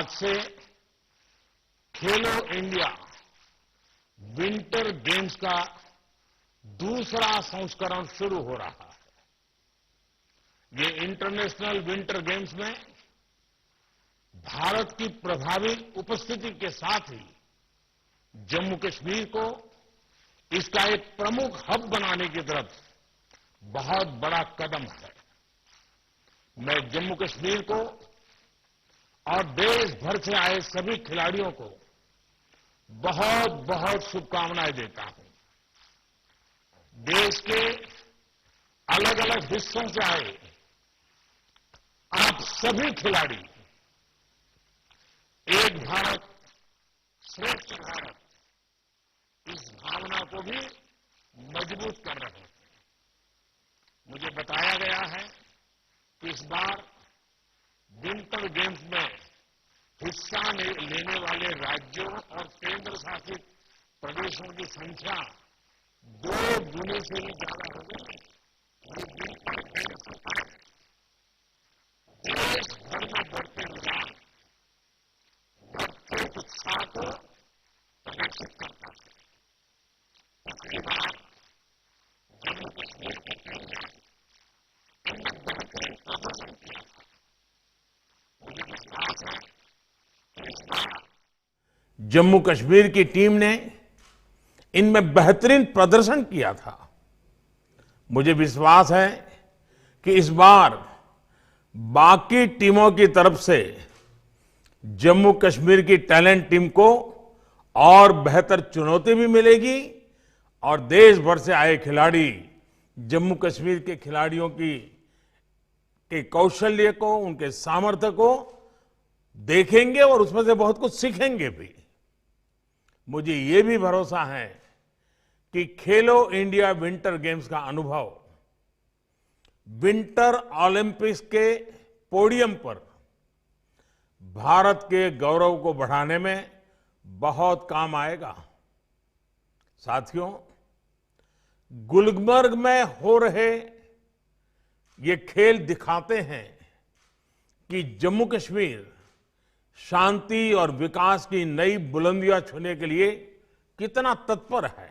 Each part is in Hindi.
आज से खेलो इंडिया विंटर गेम्स का दूसरा संस्करण शुरू हो रहा है। ये इंटरनेशनल विंटर गेम्स में भारत की प्रभावी उपस्थिति के साथ ही जम्मू कश्मीर को इसका एक प्रमुख हब बनाने की तरफ बहुत बड़ा कदम है। मैं जम्मू कश्मीर को और देश भर से आए सभी खिलाड़ियों को बहुत बहुत शुभकामनाएं देता हूं। देश के अलग अलग हिस्सों से आए आप सभी खिलाड़ी एक भारत श्रेष्ठ भारत इस भावना को भी मजबूत कर रहे हैं। मुझे बताया गया है कि इस बार विंटर गेम्स में हिस्सा लेने वाले राज्यों और केंद्र शासित प्रदेशों की संख्या 2 गुने से भी ज्यादा हो गई। ये विंटर गेम्स देश भर में बढ़ते रुझान बढ़ते उत्साह को प्रदर्शित करता है। पिछली बार जम्मू कश्मीर की टीम ने इनमें बेहतरीन प्रदर्शन किया था। मुझे विश्वास है कि इस बार जम्मू कश्मीर की टीम ने इनमें बेहतरीन प्रदर्शन किया था। मुझे विश्वास है कि इस बार बाकी टीमों की तरफ से जम्मू कश्मीर की टैलेंट टीम को और बेहतर चुनौती भी मिलेगी और देश भर से आए खिलाड़ी जम्मू कश्मीर के खिलाड़ियों के कौशल्य को, उनके सामर्थ्य को देखेंगे और उसमें से बहुत कुछ सीखेंगे भी। मुझे ये भी भरोसा है कि खेलो इंडिया विंटर गेम्स का अनुभव विंटर ओलंपिक्स के पोडियम पर भारत के गौरव को बढ़ाने में बहुत काम आएगा। साथियों, गुलमर्ग में हो रहे ये खेल दिखाते हैं कि जम्मू कश्मीर शांति और विकास की नई बुलंदियां छूने के लिए कितना तत्पर है।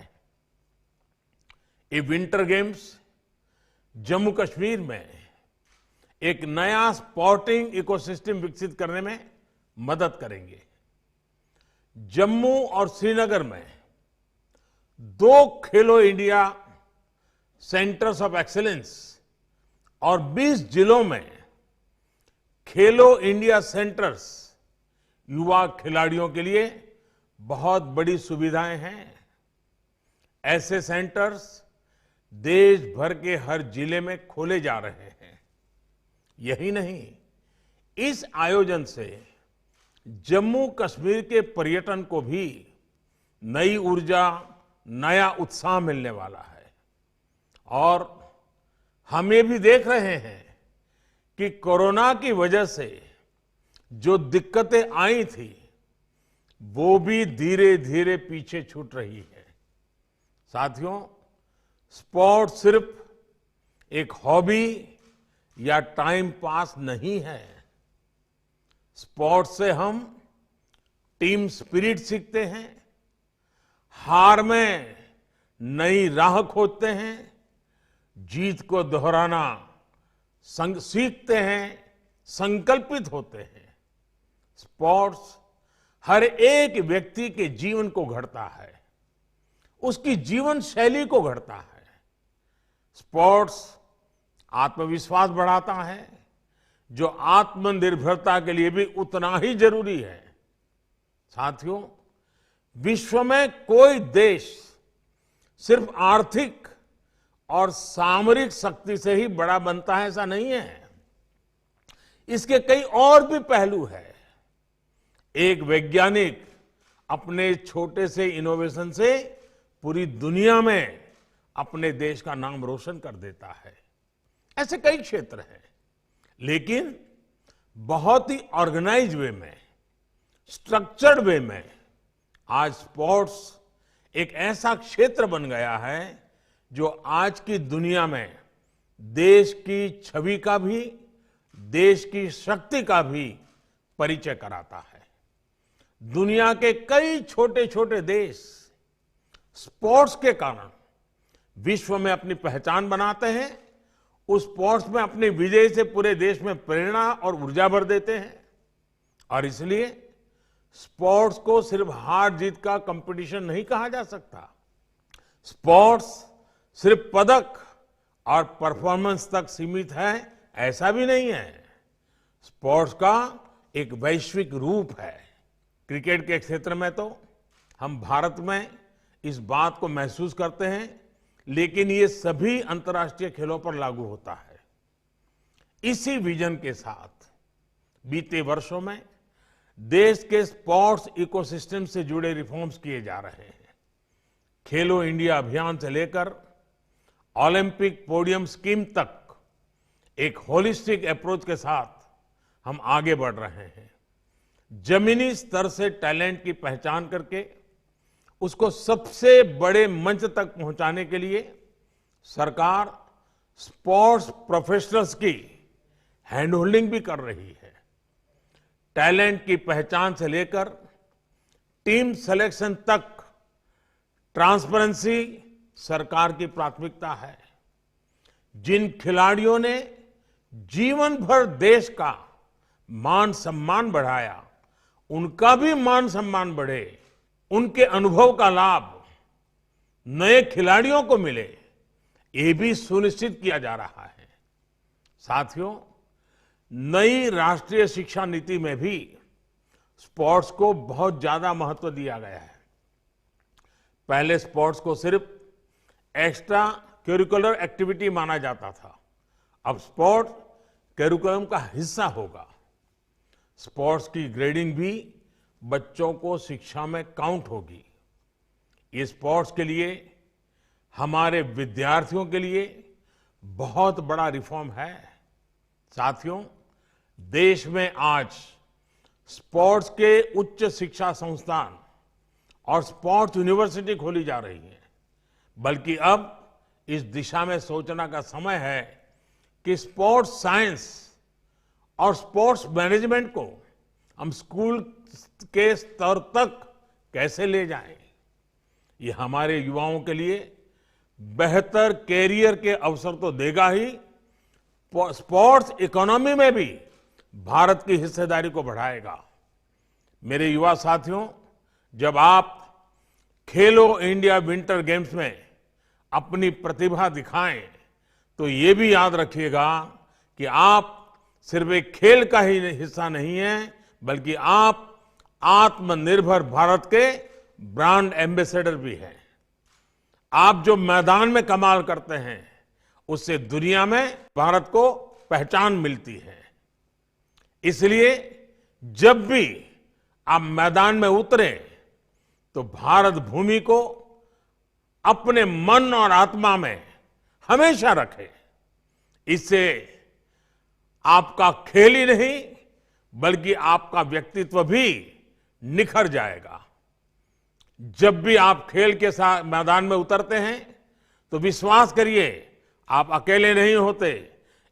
ये विंटर गेम्स जम्मू कश्मीर में एक नया स्पोर्टिंग इकोसिस्टम विकसित करने में मदद करेंगे। जम्मू और श्रीनगर में 2 खेलो इंडिया सेंटर्स ऑफ एक्सीलेंस और 20 जिलों में खेलो इंडिया सेंटर्स युवा खिलाड़ियों के लिए बहुत बड़ी सुविधाएं हैं। ऐसे सेंटर्स देश भर के हर जिले में खोले जा रहे हैं। यही नहीं, इस आयोजन से जम्मू कश्मीर के पर्यटन को भी नई ऊर्जा, नया उत्साह मिलने वाला है। और हम ये भी देख रहे हैं कि कोरोना की वजह से जो दिक्कतें आई थी वो भी धीरे धीरे पीछे छूट रही है। साथियों, स्पोर्ट सिर्फ एक हॉबी या टाइम पास नहीं है। स्पोर्ट्स से हम टीम स्पिरिट सीखते हैं, हार में नई राह खोजते हैं, जीत को दोहराना सीखते हैं, संकल्पित होते हैं। स्पोर्ट्स हर एक व्यक्ति के जीवन को गढ़ता है, उसकी जीवन शैली को गढ़ता है। स्पोर्ट्स आत्मविश्वास बढ़ाता है, जो आत्मनिर्भरता के लिए भी उतना ही जरूरी है। साथियों, विश्व में कोई देश सिर्फ आर्थिक और सामरिक शक्ति से ही बड़ा बनता है ऐसा नहीं है। इसके कई और भी पहलू है। एक वैज्ञानिक अपने छोटे से इनोवेशन से पूरी दुनिया में अपने देश का नाम रोशन कर देता है। ऐसे कई क्षेत्र हैं, लेकिन बहुत ही ऑर्गेनाइज वे में, स्ट्रक्चर्ड वे में आज स्पोर्ट्स एक ऐसा क्षेत्र बन गया है जो आज की दुनिया में देश की छवि का भी, देश की शक्ति का भी परिचय कराता है। दुनिया के कई छोटे छोटे देश स्पोर्ट्स के कारण विश्व में अपनी पहचान बनाते हैं। उस स्पोर्ट्स में अपनी विजय से पूरे देश में प्रेरणा और ऊर्जा भर देते हैं। और इसलिए स्पोर्ट्स को सिर्फ हार जीत का कंपटीशन नहीं कहा जा सकता। स्पोर्ट्स सिर्फ पदक और परफॉर्मेंस तक सीमित है ऐसा भी नहीं है। स्पोर्ट्स का एक वैश्विक रूप है। क्रिकेट के क्षेत्र में तो हम भारत में इस बात को महसूस करते हैं, लेकिन ये सभी अंतर्राष्ट्रीय खेलों पर लागू होता है। इसी विजन के साथ बीते वर्षों में देश के स्पोर्ट्स इकोसिस्टम से जुड़े रिफॉर्म्स किए जा रहे हैं। खेलो इंडिया अभियान से लेकर ओलंपिक पोडियम स्कीम तक एक होलिस्टिक अप्रोच के साथ हम आगे बढ़ रहे हैं। जमीनी स्तर से टैलेंट की पहचान करके उसको सबसे बड़े मंच तक पहुंचाने के लिए सरकार स्पोर्ट्स प्रोफेशनल्स की हैंड होल्डिंग भी कर रही है। टैलेंट की पहचान से लेकर टीम सिलेक्शन तक ट्रांसपेरेंसी सरकार की प्राथमिकता है। जिन खिलाड़ियों ने जीवन भर देश का मान सम्मान बढ़ाया, उनका भी मान सम्मान बढ़े, उनके अनुभव का लाभ नए खिलाड़ियों को मिले, ये भी सुनिश्चित किया जा रहा है। साथियों, नई राष्ट्रीय शिक्षा नीति में भी स्पोर्ट्स को बहुत ज्यादा महत्व दिया गया है। पहले स्पोर्ट्स को सिर्फ एक्स्ट्रा करिकुलर एक्टिविटी माना जाता था। अब स्पोर्ट्स करिकुलम का हिस्सा होगा। स्पोर्ट्स की ग्रेडिंग भी बच्चों को शिक्षा में काउंट होगी। ये स्पोर्ट्स के लिए, हमारे विद्यार्थियों के लिए बहुत बड़ा रिफॉर्म है। साथियों, देश में आज स्पोर्ट्स के उच्च शिक्षा संस्थान और स्पोर्ट्स यूनिवर्सिटी खोली जा रही है। बल्कि अब इस दिशा में सोचना का समय है कि स्पोर्ट्स साइंस और स्पोर्ट्स मैनेजमेंट को हम स्कूल के स्तर तक कैसे ले जाएं। ये हमारे युवाओं के लिए बेहतर कैरियर के अवसर तो देगा ही, स्पोर्ट्स इकोनॉमी में भी भारत की हिस्सेदारी को बढ़ाएगा। मेरे युवा साथियों, जब आप खेलो इंडिया विंटर गेम्स में अपनी प्रतिभा दिखाएं, तो ये भी याद रखिएगा कि आप सिर्फ एक खेल का ही हिस्सा नहीं है, बल्कि आप आत्मनिर्भर भारत के ब्रांड एम्बेसडर भी हैं। आप जो मैदान में कमाल करते हैं, उससे दुनिया में भारत को पहचान मिलती है। इसलिए जब भी आप मैदान में उतरे, तो भारत भूमि को अपने मन और आत्मा में हमेशा रखें। इससे आपका खेल ही नहीं, बल्कि आपका व्यक्तित्व भी निखर जाएगा। जब भी आप खेल के साथ मैदान में उतरते हैं, तो विश्वास करिए, आप अकेले नहीं होते।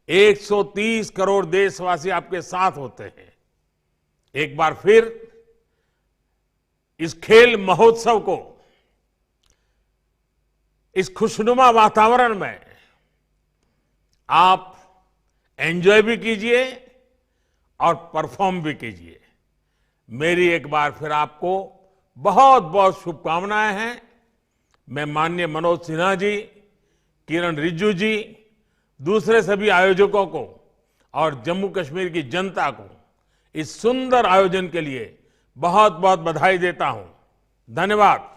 130 करोड़ देशवासी आपके साथ होते हैं। एक बार फिर इस खेल महोत्सव को, इस खुशनुमा वातावरण में आप एंजॉय भी कीजिए और परफॉर्म भी कीजिए। मेरी एक बार फिर आपको बहुत बहुत शुभकामनाएं हैं। मैं माननीय मनोज सिन्हा जी, किरण रिजिजू जी, दूसरे सभी आयोजकों को और जम्मू कश्मीर की जनता को इस सुंदर आयोजन के लिए बहुत बहुत बधाई देता हूं। धन्यवाद।